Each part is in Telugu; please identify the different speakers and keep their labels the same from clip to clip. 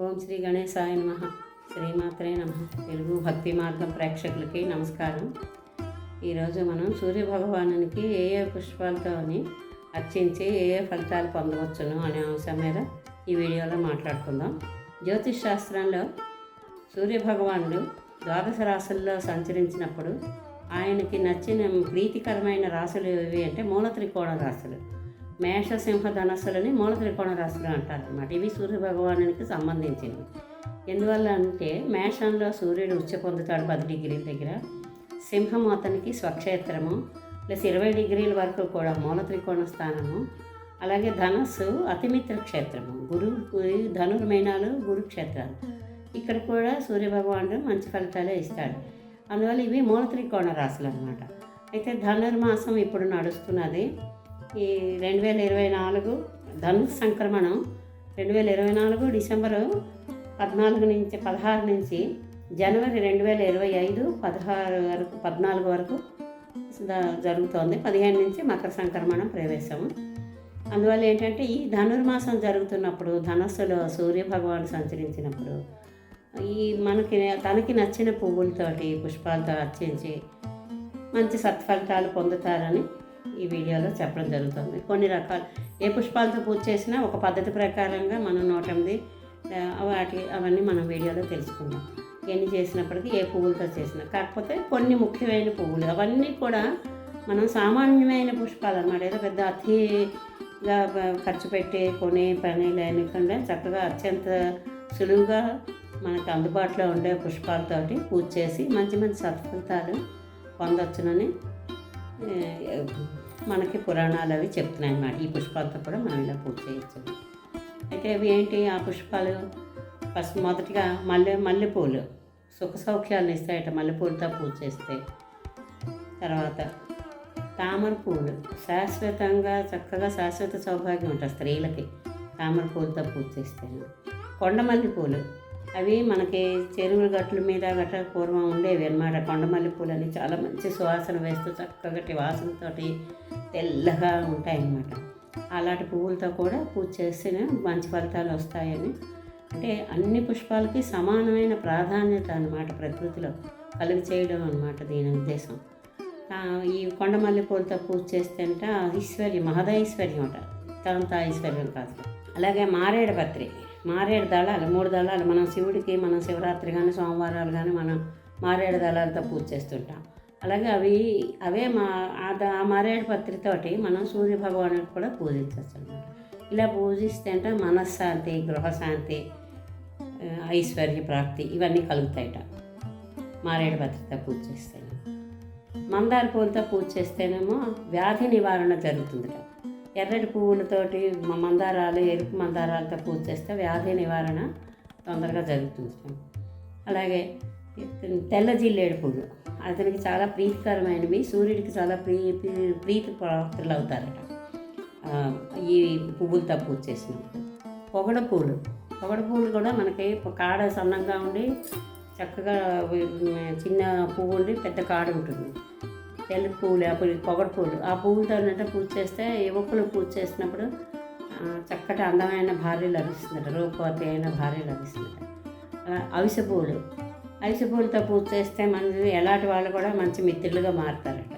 Speaker 1: ఓం శ్రీ గణేశాయ నమః. శ్రీమాత్రే నమః. తెలుగు భక్తి మార్గం ప్రేక్షకులకి నమస్కారం. ఈరోజు మనం సూర్యభగవానునికి ఏ పుష్పాలతోని అర్చించి ఏ ఫలితాలు పొందవచ్చును అనే అంశం మీద ఈ వీడియోలో మాట్లాడుకుందాం. జ్యోతిష్ శాస్త్రంలో సూర్యభగవానుడు ద్వాదశ రాశుల్లో సంచరించినప్పుడు ఆయనకి నచ్చిన ప్రీతికరమైన రాశులు ఏవి అంటే మూల త్రికోణ రాశులు. మేష సింహ ధనస్సులని మూల త్రికోణ రాశులు అంటారు అన్నమాట. ఇవి సూర్యభగవానునికి సంబంధించినవి. ఎందువల్ల అంటే మేషంలో సూర్యుడు ఉచ్చ పొందుతాడు 10 డిగ్రీల దగ్గర. సింహం అతనికి స్వక్షేత్రము ప్లస్ 20 డిగ్రీల వరకు కూడా మూల త్రికోణ స్థానము. అలాగే ధనస్సు అతిమిత్ర క్షేత్రము. ధనుర్మేనాలు గురుక్షేత్రాలు. ఇక్కడ కూడా సూర్యభగవానుడు మంచి ఫలితాలే ఇస్తాడు. అందువల్ల ఇవి మూల త్రికోణ రాశులు అన్నమాట. అయితే ధనుర్మాసం ఇప్పుడు నడుస్తున్నది. ఈ 2024 ధనుర్ సంక్రమణం 2024 డిసెంబరు 16 నుంచి జనవరి 2025 14 వరకు జరుగుతోంది. 15 నుంచి మకర సంక్రమణం ప్రవేశము. అందువల్ల ఏంటంటే ఈ ధనుర్మాసం జరుగుతున్నప్పుడు ధనస్సులో సూర్యభగవాను సంచరించినప్పుడు తనకి నచ్చిన పువ్వులతోటి పుష్పాలతో అర్చించి మంచి సత్ఫలితాలు పొందుతారని ఈ వీడియోలో చెప్పడం జరుగుతుంది. కొన్ని రకాలు ఏ పుష్పాలతో పూజ చేసినా ఒక పద్ధతి ప్రకారంగా మనం 108 అవన్నీ మనం వీడియోలో తెలుసుకుందాం. ఎన్ని చేసినప్పటికీ ఏ పువ్వులతో చేసినా, కాకపోతే కొన్ని ముఖ్యమైన పువ్వులు అవన్నీ కూడా మనం సామాన్యమైన పుష్పాలు అన్నమాట. ఏదో పెద్ద అతిగా ఖర్చు పెట్టి కొనే పని లేకుండా చక్కగా అత్యంత సులువుగా మనకు అందుబాటులో ఉండే పుష్పాలతోటి పూజ చేసి మంచి మంచి సత్ఫలితాలు పొందొచ్చునని మనకి పురాణాలు అవి చెప్తున్నాయి అన్నమాట. ఈ పుష్పాలతో కూడా మనం ఇలా పూజ చేయొచ్చు. అయితే అవి ఏంటి ఆ పుష్పాలు? ఫస్ట్ మొదటిగా మల్లెపూలు సుఖ సౌఖ్యాలను ఇస్తాయట మల్లెపూలతో పూజ చేస్తే. తర్వాత తామర పూలు శాశ్వతంగా చక్కగా శాశ్వత సౌభాగ్యం ఉంటుంది స్త్రీలకి తామర పూలతో పూజ చేస్తే. కొండమల్లి పూలు అవి మనకి చెరువుల గట్ల మీద గట్రా పూర్వం ఉండేవి అన్నమాట. కొండమల్లి పూలని చాలా మంచి సువాసన వేస్తూ చక్కటి వాసనతోటి తెల్లగా ఉంటాయి అన్నమాట. అలాంటి పువ్వులతో కూడా పూజ చేస్తేనే మంచి ఫలితాలు వస్తాయని, అంటే అన్ని పుష్పాలకి సమానమైన ప్రాధాన్యత అన్నమాట ప్రకృతిలో కలిగి చేయడం అన్నమాట దీని ఉద్దేశం. ఈ కొండమల్లి పూలతో పూజ చేస్తే అంటే ఐశ్వర్యం మహదైశ్వర్యం అంట, తనంత ఐశ్వర్యం కాదు. అలాగే మారేడు దళాలు 3 దళాలు మనం శివుడికి మనం శివరాత్రి కానీ సోమవారాలు కానీ మనం మారేడు దళాలతో పూజ చేస్తుంటాం. అలాగే అవే ఆ మారేడు పత్రితోటి మనం సూర్యభగవానుడికి కూడా పూజించవచ్చు అన్నమాట. ఇలా పూజిస్తే అంటే మనశ్శాంతి, గృహశాంతి, ఐశ్వర్య ప్రాప్తి ఇవన్నీ కలుగుతాయట మారేడు పత్రితో పూజ చేస్తే. మందార పూలతో పూజ చేస్తేనేమో వ్యాధి నివారణ జరుగుతుందట. ఎర్రటి పువ్వులతోటి మందారాలు ఎరుపు మందారాలతో పూజ చేస్తే వ్యాధి నివారణ తొందరగా జరుగుతుంది. అలాగే తెల్ల జిల్లేడు పువ్వులు అతనికి చాలా ప్రీతికరమైనవి, సూర్యుడికి చాలా ప్రీతి ప్రాప్తులు అవుతారట ఈ పువ్వులతో పూజ చేసినప్పుడు. పొగడ పూలు కూడా మనకి కాడ సన్నంగా ఉండి చక్కగా చిన్న పువ్వు ఉండి పెద్ద కాడ ఉంటుంది. తెల్ల పువ్వులు అప్పుడు పొగడ పూలు ఆ పువ్వులతో పూజ చేస్తే యువకులు పూజ చేసినప్పుడు చక్కటి అందమైన భార్య లభిస్తుందట, రూపవతి అయిన భార్య లభిస్తుందట. అవిసె పూలతో పూజ చేస్తే మంచి ఎలాంటి వాళ్ళు కూడా మంచి మిత్రులుగా మారుతారట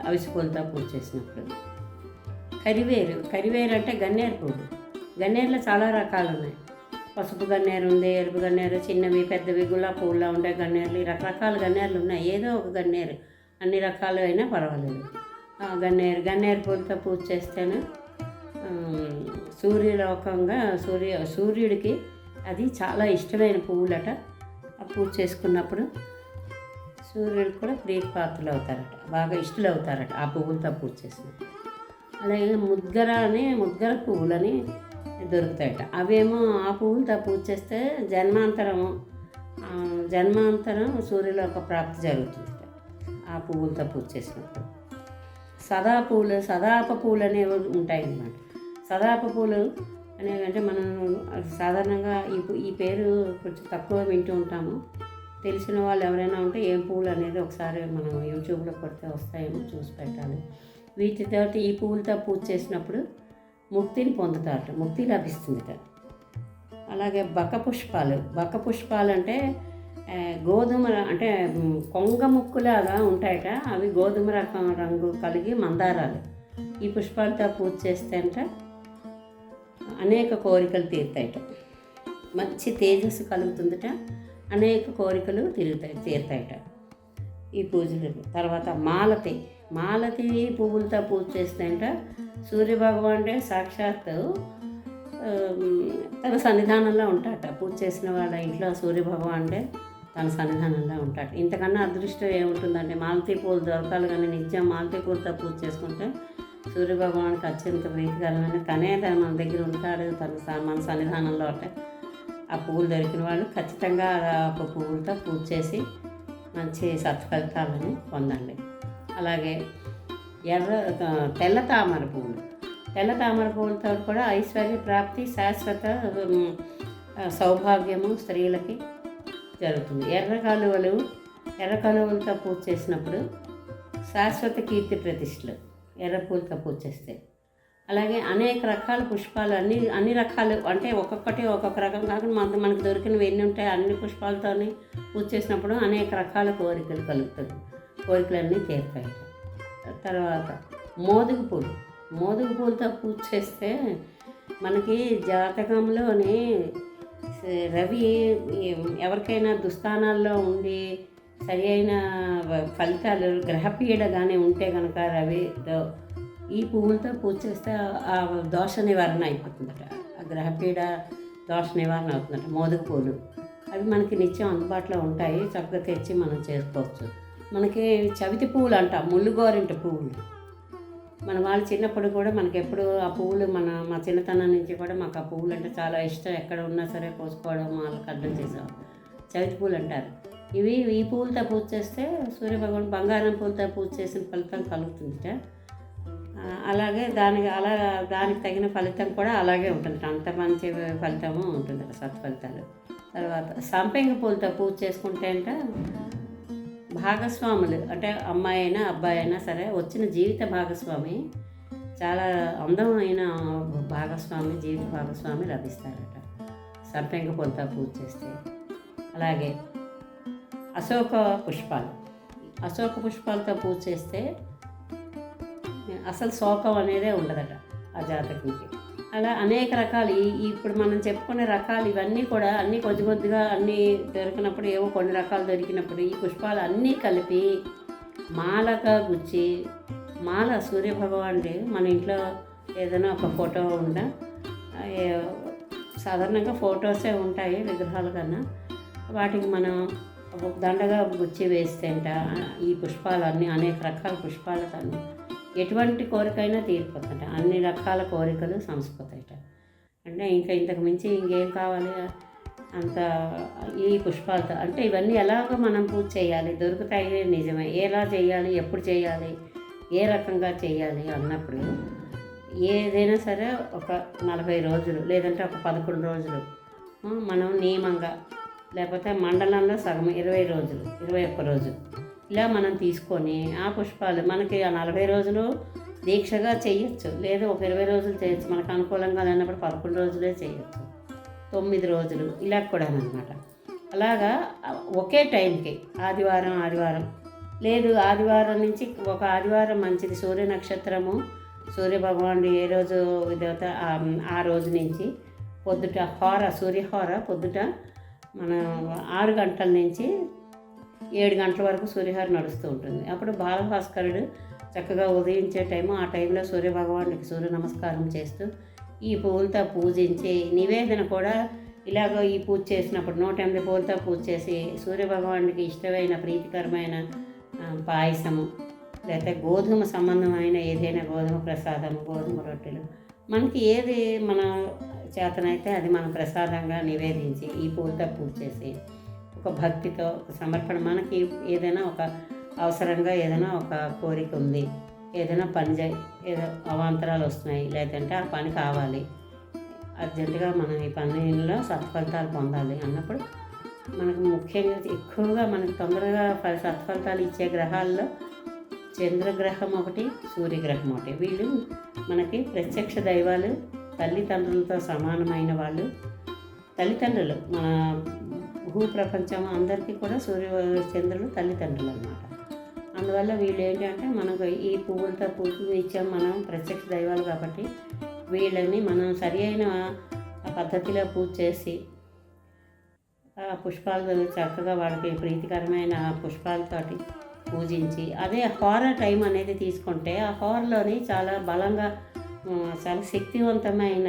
Speaker 1: అవిసె పూలతో పూజ చేసినప్పుడు. కరివేరు అంటే గన్నేరులో చాలా రకాలు ఉన్నాయి. పసుపు గన్నేరు ఉంది, ఎరుపు గన్నేరు, చిన్నవి పెద్దవి గులాబీ పువ్వులా ఉండే గన్నేరులు, రకరకాల గన్నేరులు ఉన్నాయి. ఏదో ఒక గన్నేరు అన్ని రకాలు అయినా పర్వాలేదు. గన్నేరు పూలతో పూజ చేస్తేనే సూర్యుడికి అది చాలా ఇష్టమైన పువ్వులట. ఆ పూజ చేసుకున్నప్పుడు సూర్యుడికి కూడా ప్రీతిపాత్రలు అవుతారట, బాగా ఇష్టలు అవుతారట ఆ పువ్వులతో పూజ చేసినప్పుడు. అలాగే ముద్గర పువ్వులని దొరుకుతాయట. అవేమో ఆ పువ్వులతో పూజ చేస్తే జన్మాంతరం సూర్యులోక ప్రాప్తి జరుగుతుంది ఆ పువ్వులతో పూజ చేసినప్పుడు. సదాప పూలు అనేవి ఉంటాయి అన్నమాట. సదాప పూలు అనేవి అంటే మనం సాధారణంగా ఈ పేరు కొంచెం తక్కువ వింటూ ఉంటాము. తెలిసిన వాళ్ళు ఎవరైనా ఉంటే ఏం పువ్వులు అనేది ఒకసారి మనం యూట్యూబ్లో కొడితే వస్తాయేమో చూసి పెట్టాలి. వీటితో ఈ పువ్వులతో పూజ చేసినప్పుడు ముక్తిని పొందుతారట, ముక్తి లభిస్తుందిట. అలాగే బక్క పుష్పాలు అంటే గోధుమ అంటే కొంగ ముక్కులాగా ఉంటాయట. అవి గోధుమ రకం రంగు కలిగి మందారాలు. ఈ పుష్పాలతో పూజ చేస్తే అంటే అనేక కోరికలు తీరుతాయట, మంచి తేజస్సు కలుగుతుందట, అనేక కోరికలు తీరుతాయట ఈ పూజలు. తర్వాత మాలతి పువ్వులతో పూజ చేస్తే అంట సూర్యభగవానుడే సాక్షాత్తు తన సన్నిధానంలో ఉంటాట. పూజ చేసిన వాళ్ళ ఇంట్లో సూర్యభగవానుడే తన సన్నిధానంలో ఉంటాడు. ఇంతకన్నా అదృష్టం ఏముంటుందంటే మాలతీ పూలు దొరకాలి, కానీ నిత్యం మాలతీ పూలతో పూజ చేసుకుంటే సూర్యభగవానికి అత్యంత ప్రీతికరమైన తనే మన దగ్గర ఉంటాడు, మన సన్నిధానంలో ఉంటాయి. ఆ పువ్వులు దొరికిన వాళ్ళు ఖచ్చితంగా ఆ పువ్వులతో పూజ చేసి మంచి సత్ఫలితాలని పొందండి. అలాగే తెల్ల తామర పువ్వులతో కూడా ఐశ్వర్య ప్రాప్తి, శాశ్వత సౌభాగ్యము స్త్రీలకి జరుగుతుంది. ఎర్ర కలువలతో పూజ చేసినప్పుడు శాశ్వత కీర్తి ప్రతిష్టలు ఎర్ర పూలతో పూజ చేస్తే. అలాగే అనేక రకాల పుష్పాలు అన్ని రకాలు అంటే ఒక్కొక్కటి ఒక్కొక్క రకం కాకుండా మనకు దొరికినవి ఎన్ని ఉంటాయి అన్ని పుష్పాలతో పూజ చేసినప్పుడు అనేక రకాల కోరికలు కలుగుతుంది, కోరికలన్నీ తీరుతాయి. తర్వాత మోదుగు పూలతో పూజ చేస్తే మనకి జాతకంలోని రవి ఎవరికైనా దుస్థానాల్లో ఉండి సరి అయిన ఫలితాలు గ్రహపీడ కానీ ఉంటే కనుక రవితో ఈ పువ్వులతో పూజ చేస్తే ఆ దోష నివారణ అయిపోతుందట, ఆ గ్రహపీడ దోష నివారణ అవుతుందట. మోదుగు పూలు అవి మనకి నిత్యం అందుబాటులో ఉంటాయి, చక్కగా తెచ్చి మనం చేసుకోవచ్చు. మనకి చవితి పువ్వులు అంటాం, ముళ్ళుగోరింట పువ్వులు. మన వాళ్ళు చిన్నప్పుడు కూడా మనకి ఎప్పుడు ఆ పువ్వులు మా చిన్నతనం నుంచి కూడా మాకు ఆ పువ్వులు అంటే చాలా ఇష్టం. ఎక్కడ ఉన్నా సరే కోసుకోవడం వాళ్ళకి అర్థం చేసాం. చవితి పూలు అంటారు. ఈ పువ్వులతో పూజ చేస్తే సూర్యభగవాన్ బంగారం పూలతో పూజ చేసిన ఫలితం కలుగుతుందిట. అలాగే దానికి తగిన ఫలితం కూడా అలాగే ఉంటుంది, అంత మంచి ఫలితము ఉంటుంది సత్ఫలితాలు. తర్వాత సంపెంగ పూలతో పూజ చేసుకుంటే అంటే భాగస్వాములు అంటే అమ్మాయి అయినా అబ్బాయి అయినా సరే వచ్చిన జీవిత భాగస్వామి చాలా అందమైన జీవిత భాగస్వామి లభిస్తారట సంపెంగ పూలతో పూజ చేస్తే. అలాగే అశోక పుష్పాలతో పూజ చేస్తే అసలు శోకం అనేదే ఉండదట ఆ జాతకునికి. అలా అనేక రకాలు ఇప్పుడు మనం చెప్పుకునే రకాలు ఇవన్నీ కూడా అన్నీ కొద్దిగా అన్నీ దొరికినప్పుడు ఏవో కొన్ని రకాలు దొరికినప్పుడు ఈ పుష్పాలు అన్నీ కలిపి మాలగా గుచ్చి సూర్యభగవానుడి మన ఇంట్లో ఏదైనా ఒక ఫోటో ఉందా, సాధారణంగా ఫొటోసే ఉంటాయి విగ్రహాల కన్నా, వాటికి మనం దండగా గుచ్చి వేస్తేంట ఈ పుష్పాలన్నీ అనేక రకాల పుష్పాలతో ఎటువంటి కోరికైనా తీరిపోతుంట, అన్ని రకాల కోరికలు సంసిపోతాయట. అంటే ఇంతకు మించి ఇంకేం కావాలి అంత ఈ పుష్పాలతో. అంటే ఇవన్నీ ఎలాగో మనం పూజ చేయాలి, దొరుకుతాయి నిజమే, ఎలా చేయాలి, ఎప్పుడు చేయాలి, ఏ రకంగా చేయాలి అన్నప్పుడు ఏదైనా సరే ఒక 40 రోజులు లేదంటే ఒక 11 రోజులు మనం నియమంగా, లేకపోతే మండలంలో సగం 20 రోజులు 21 రోజు ఇలా మనం తీసుకొని ఆ పుష్పాలు మనకి ఆ 40 రోజులు దీక్షగా చేయొచ్చు, లేదా ఒక 20 రోజులు చేయొచ్చు. మనకు అనుకూలంగా లేనప్పుడు 11 రోజులే చేయొచ్చు, 9 రోజులు ఇలా కూడా అనమాట. అలాగా ఒకే టైంకి ఆదివారం లేదు, ఆదివారం నుంచి ఒక ఆదివారం మంచిది, సూర్య నక్షత్రము సూర్యభగవానుడు ఏ రోజు దేవత ఆ రోజు నుంచి పొద్దుట సూర్యహోర పొద్దుట మన 6 గంటల నుంచి 7 గంటల వరకు సూర్యహోర నడుస్తూ ఉంటుంది. అప్పుడు బాలభాస్కరుడు చక్కగా ఉదయించే టైము, ఆ టైంలో సూర్యభగవానుడికి సూర్య నమస్కారం చేస్తూ ఈ పువ్వులతో పూజించి నివేదన కూడా ఇలాగ ఈ పూజ చేసినప్పుడు 108 పువ్వులతో పూజ చేసి సూర్యభగవానుడికి ఇష్టమైన ప్రీతికరమైన పాయసము లేకపోతే గోధుమ సంబంధమైన ఏదైనా గోధుమ ప్రసాదము, గోధుమ రొట్టెలు మనకి ఏది మన చేతనైతే అది మనం ప్రసాదంగా నివేదించి ఈ పూలతో పూజ చేసి ఒక భక్తితో ఒక సమర్పణ, మనకి ఏదైనా ఒక అవసరంగా ఏదైనా ఒక కోరిక ఉంది, ఏదైనా ఏదో అవాంతరాలు వస్తున్నాయి, లేదంటే ఆ పని కావాలి అర్జెంటుగా మనం ఈ పనిలో సత్ఫలితాలు పొందాలి అన్నప్పుడు మనకు ముఖ్యంగా ఎక్కువగా మనకు తొందరగా సత్ఫలితాలు ఇచ్చే గ్రహాల్లో చంద్రగ్రహం ఒకటి, సూర్యగ్రహం ఒకటి. వీళ్ళు మనకి ప్రత్యక్ష దైవాలు, తల్లిదండ్రులతో సమానమైన వాళ్ళు, తల్లిదండ్రులు, మన భూ ప్రపంచం అందరికీ కూడా చంద్రులు తల్లిదండ్రులు అన్నమాట. అందువల్ల వీళ్ళు ఏంటంటే మనకు ఈ పువ్వులతో పూజలు ఇచ్చాం, మనం ప్రత్యక్ష దైవాలు కాబట్టి వీళ్ళని మనం సరి అయిన పద్ధతిలో పూజ చేసి పుష్పాలు చక్కగా వాళ్ళకి ప్రీతికరమైన పుష్పాలతోటి పూజించి, అదే హారర్ టైం అనేది తీసుకుంటే ఆ హారర్లోని చాలా బలంగా చాలా శక్తివంతమైన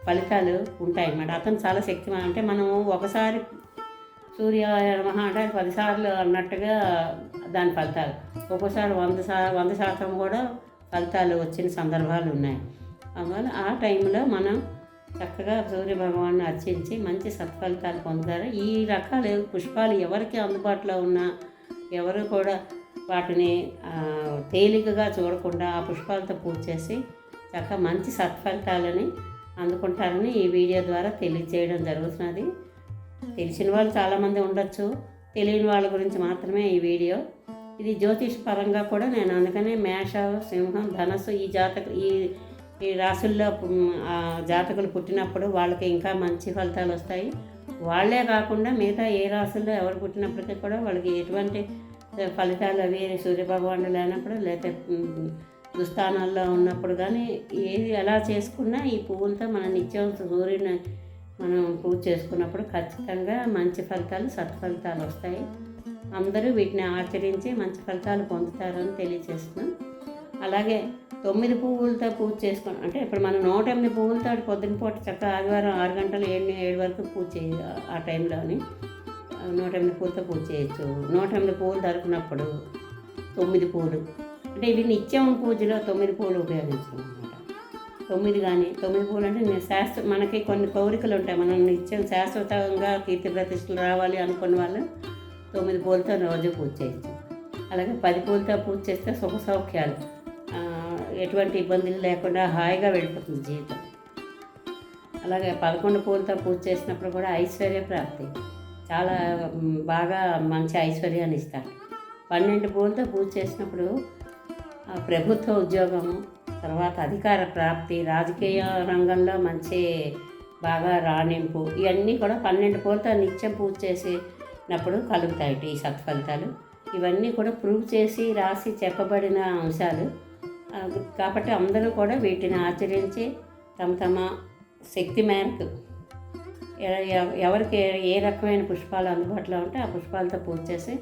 Speaker 1: ఫలితాలు ఉంటాయన్నమాట. అతను చాలా శక్తివంతం అంటే మనం ఒకసారి సూర్య నమః అంటే 10 సార్లు అన్నట్టుగా దాని ఫలితాలు, ఒక్కోసారి 100% కూడా ఫలితాలు వచ్చిన సందర్భాలు ఉన్నాయి. అందువల్ల ఆ టైంలో మనం చక్కగా సూర్య భగవాన్ని అర్చించి మంచి సత్ఫలితాలు పొందుతారు. ఈ రకాల పుష్పాలు ఎవరికి అందుబాటులో ఉన్నా ఎవరు కూడా వాటిని తేలికగా చూడకుండా ఆ పుష్పాలతో పూజ చేసి చక్కగా మంచి సత్ఫలితాలని అందుకుంటారని ఈ వీడియో ద్వారా తెలియజేయడం జరుగుతున్నది. తెలిసిన వాళ్ళు చాలామంది ఉండొచ్చు, తెలియని వాళ్ళ గురించి మాత్రమే ఈ వీడియో. ఇది జ్యోతిష్ పరంగా కూడా నేను అందుకనే మేష, సింహం, ధనస్సు ఈ రాశుల్లో జాతకులు పుట్టినప్పుడు వాళ్ళకి ఇంకా మంచి ఫలితాలు వస్తాయి. వాళ్ళే కాకుండా మిగతా ఏ రాశుల్లో ఎవరు పుట్టినప్పటికీ కూడా వాళ్ళకి ఎటువంటి ఫలితాలు అవి సూర్యభగవానుడు లేనప్పుడు లేకపోతే దుస్థానాల్లో ఉన్నప్పుడు కానీ ఏది ఎలా చేసుకున్నా ఈ పువ్వులతో మన నిత్యం సూర్యుని మనం పూజ చేసుకున్నప్పుడు ఖచ్చితంగా మంచి ఫలితాలు సత్ఫలితాలు వస్తాయి. అందరూ వీటిని ఆచరించి మంచి ఫలితాలు పొందుతారని తెలియజేస్తున్నాం. అలాగే 9 పువ్వులతో పూజ చేసుకుని అంటే ఇప్పుడు మనం 108 పువ్వులతో పొద్దున పూట చక్కగా ఆదివారం 6 గంటలు 7 వరకు పూజ చేయాలి. ఆ టైంలోని 108 పువ్వులతో పూజ చేయొచ్చు. 108 పువ్వులు దొరికినప్పుడు 9 పువ్వులు అంటే ఇవి నిత్యం పూజలో 9 పువ్వులు ఉపయోగించడం అనమాట. 9 కానీ 9 పువ్వులు అంటే మనకి కొన్ని కోరికలు ఉంటాయి. మనం నిత్యం శాశ్వతంగా కీర్తి ప్రతిష్టలు రావాలి అనుకున్న వాళ్ళు 9 పువ్వులతో రోజు పూజ చేయొచ్చు. అలాగే 10 పువ్వులతో పూజ చేస్తే సుఖ సౌఖ్యాలు, ఎటువంటి ఇబ్బందులు లేకుండా హాయిగా వెళ్ళిపోతుంది జీవితం. అలాగే 11 పువ్వులతో పూజ చేసినప్పుడు కూడా ఐశ్వర్య ప్రాప్తి, చాలా బాగా మంచి ఐశ్వర్యాన్ని ఇస్తారు. 12 పువ్వులతో పూజ చేసినప్పుడు ప్రభుత్వ ఉద్యోగము, తర్వాత అధికార ప్రాప్తి, రాజకీయ రంగంలో మంచి బాగా రాణింపు, ఇవన్నీ కూడా 12 పువ్వులతో నిత్యం పూజ చేసినప్పుడు కలుగుతాయి ఈ సత్ఫలితాలు. ఇవన్నీ కూడా ప్రూవ్ చేసి రాసి చెప్పబడిన అంశాలు కాబట్టి అందరూ కూడా వీటిని ఆచరించి తమ శక్తి మేరకు ఎవరికి ఏ రకమైన పుష్పాలు అందుబాటులో ఉంటే ఆ పుష్పాలతో పూజ చేసి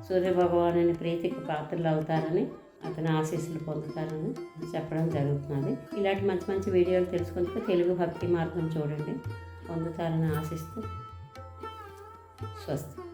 Speaker 1: సూర్యభగవానుని ప్రీతికి పాత్రలు అవుతారని, అతని ఆశీస్సులు పొందుతారని చెప్పడం జరుగుతున్నది. ఇలాంటి మంచి మంచి వీడియోలు తెలుసుకుంటూ తెలుగు భక్తి మార్గం చూడండి, పొందుతారని ఆశిస్తూ స్వస్తి.